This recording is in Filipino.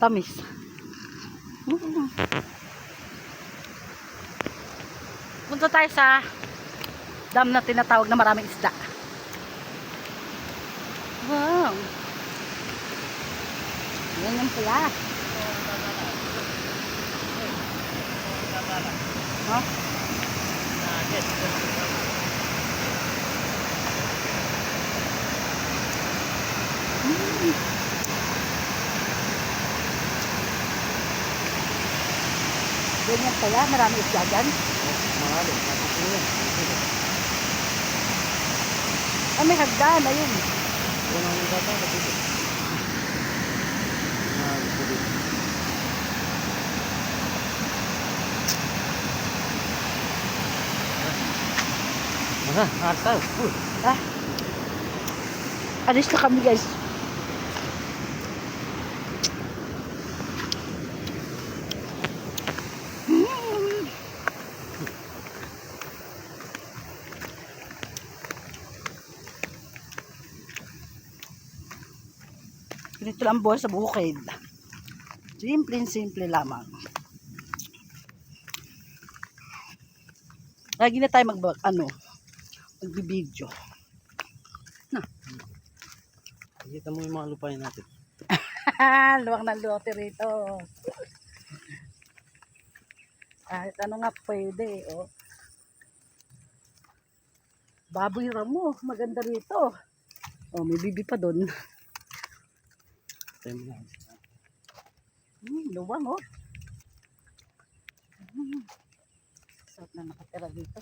Tamis. Punta tayo sa dam na tinatawag na maraming isda. Wow. Yan yung pula. Huh? Ganyan pala, marami isda dyan. Ah, may hagdan, ayun. Ah, alis na kami guys. Ganito lang buhay sa bukid. Simple lamang. Lagi na tayo magbibideo. Kita mo yung mga lupain natin. Luwag ng lote rito. Kahit ano nga pwede. Oh. Baboy ramo. Maganda rito. Oh, may bibi pa doon. Tayo mo na. Luwang oh. Sarap na nakatira dito.